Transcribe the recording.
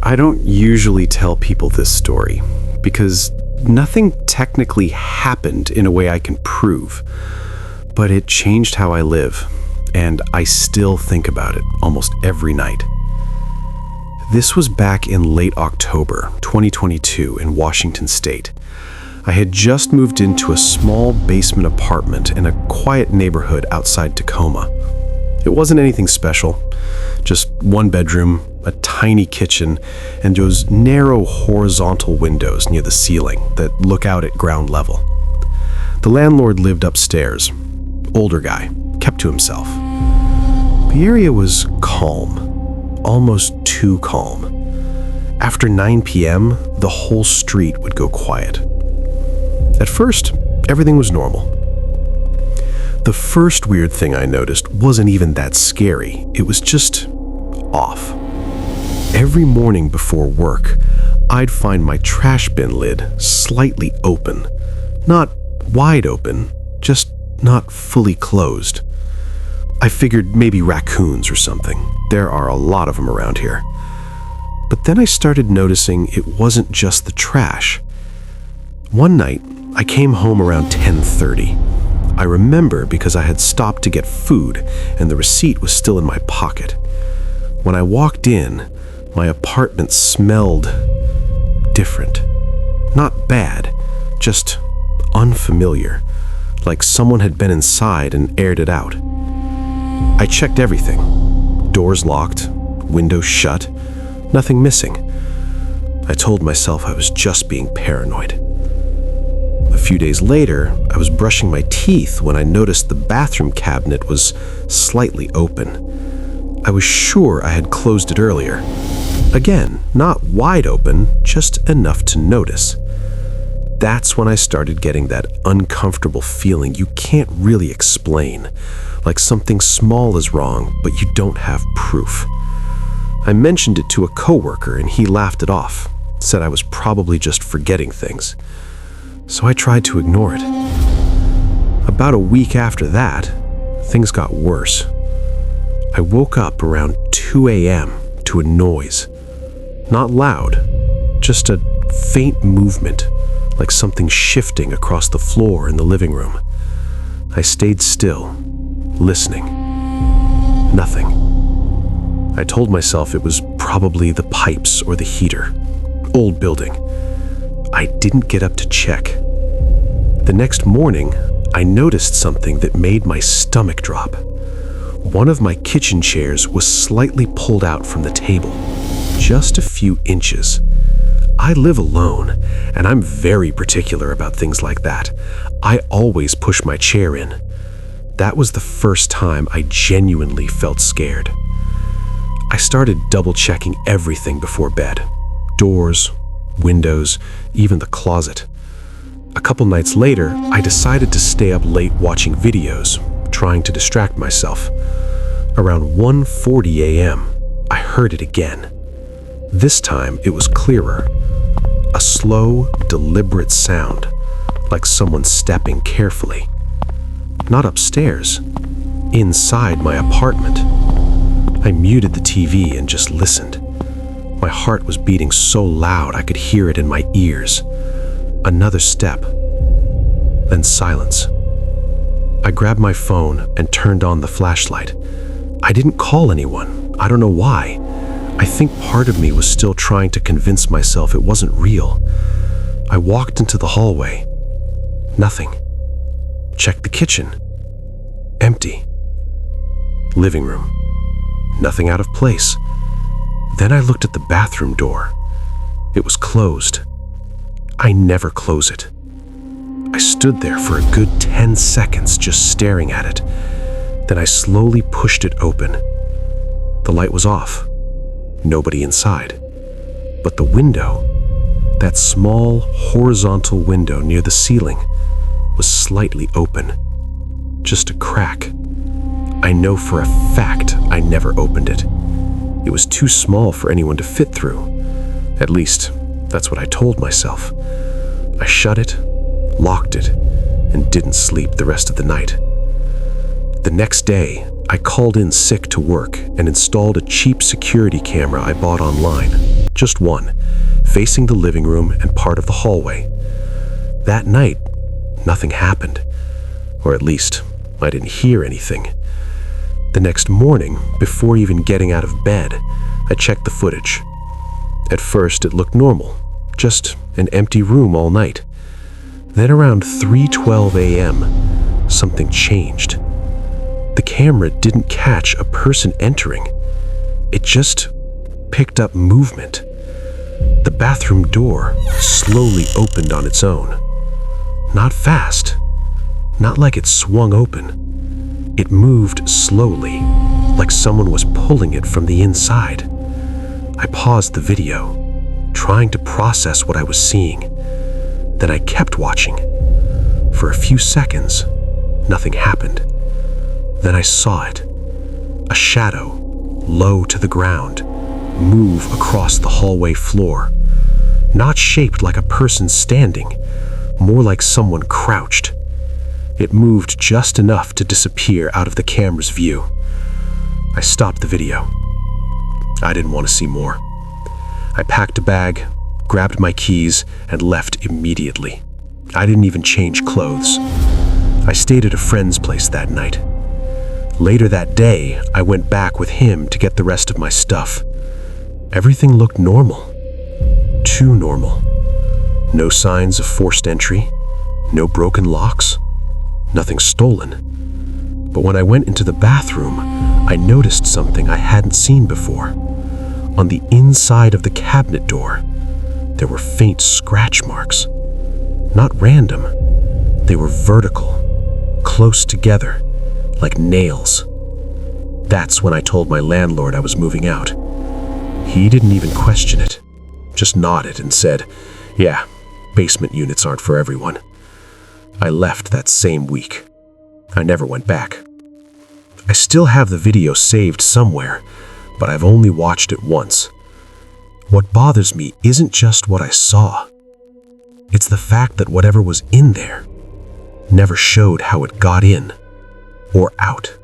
I don't usually tell people this story because nothing technically happened in a way I can prove, but it changed how I live, and I still think about it almost every night. This was back in late October 2022 in Washington State. I had just moved into a small basement apartment in a quiet neighborhood outside Tacoma. It wasn't anything special, just one bedroom, a tiny kitchen, and those narrow horizontal windows near the ceiling that look out at ground level. The landlord lived upstairs, older guy, kept to himself. The area was calm, almost too calm. After 9 p.m., the whole street would go quiet. At first, everything was normal. The first weird thing I noticed wasn't even that scary. It was just off. Every morning before work, I'd find my trash bin lid slightly open. Not wide open, just not fully closed. I figured maybe raccoons or something. There are a lot of them around here. But then I started noticing it wasn't just the trash. One night, I came home around 10:30. I remember because I had stopped to get food and the receipt was still in my pocket. When I walked in, my apartment smelled different. Not bad, just unfamiliar, like someone had been inside and aired it out. I checked everything. Doors locked, windows shut, nothing missing. I told myself I was just being paranoid. A few days later, I was brushing my teeth when I noticed the bathroom cabinet was slightly open. I was sure I had closed it earlier. Again, not wide open, just enough to notice. That's when I started getting that uncomfortable feeling you can't really explain, like something small is wrong, but you don't have proof. I mentioned it to a coworker and he laughed it off, said I was probably just forgetting things. So I tried to ignore it. About a week after that, things got worse. I woke up around 2 a.m. to a noise. Not loud, just a faint movement, like something shifting across the floor in the living room. I stayed still, listening. Nothing. I told myself it was probably the pipes or the heater. Old building. I didn't get up to check. The next morning, I noticed something that made my stomach drop. One of my kitchen chairs was slightly pulled out from the table, just a few inches. I live alone, and I'm very particular about things like that. I always push my chair in. That was the first time I genuinely felt scared. I started double-checking everything before bed. Doors, windows, even the closet. A couple nights later, I decided to stay up late watching videos, trying to distract myself. Around 1:40 a.m., I heard it again. This time, it was clearer. A slow, deliberate sound, like someone stepping carefully. Not upstairs, inside my apartment. I muted the TV and just listened. My heart was beating so loud I could hear it in my ears. Another step, then silence. I grabbed my phone and turned on the flashlight. I didn't call anyone. I don't know why. I think part of me was still trying to convince myself it wasn't real. I walked into the hallway. Nothing. Checked the kitchen. Empty. Living room. Nothing out of place. Then I looked at the bathroom door. It was closed. I never close it. I stood there for a good 10 seconds just staring at it. Then I slowly pushed it open. The light was off. Nobody inside. But the window, that small horizontal window near the ceiling, was slightly open. Just a crack. I know for a fact I never opened it. It was too small for anyone to fit through. At least, that's what I told myself. I shut it, locked it, and didn't sleep the rest of the night. The next day, I called in sick to work and installed a cheap security camera I bought online, just one, facing the living room and part of the hallway. That night, nothing happened. Or at least, I didn't hear anything. The next morning, before even getting out of bed, I checked the footage. At first, it looked normal, just an empty room all night. Then around 3:12 a.m., something changed. The camera didn't catch a person entering. It just picked up movement. The bathroom door slowly opened on its own. Not fast, not like it swung open. It moved slowly, like someone was pulling it from the inside. I paused the video, trying to process what I was seeing. Then I kept watching. For a few seconds, nothing happened. Then I saw it. A shadow, low to the ground, move across the hallway floor. Not shaped like a person standing, more like someone crouched. It moved just enough to disappear out of the camera's view. I stopped the video. I didn't want to see more. I packed a bag, grabbed my keys, and left immediately. I didn't even change clothes. I stayed at a friend's place that night. Later that day, I went back with him to get the rest of my stuff. Everything looked normal. Too normal. No signs of forced entry, no broken locks, nothing stolen. But when I went into the bathroom, I noticed something I hadn't seen before. On the inside of the cabinet door, there were faint scratch marks. Not random. They were vertical, close together, like nails. That's when I told my landlord I was moving out. He didn't even question it, just nodded and said, "Yeah, basement units aren't for everyone." I left that same week. I never went back. I still have the video saved somewhere, but I've only watched it once. What bothers me isn't just what I saw. It's the fact that whatever was in there never showed how it got in or out.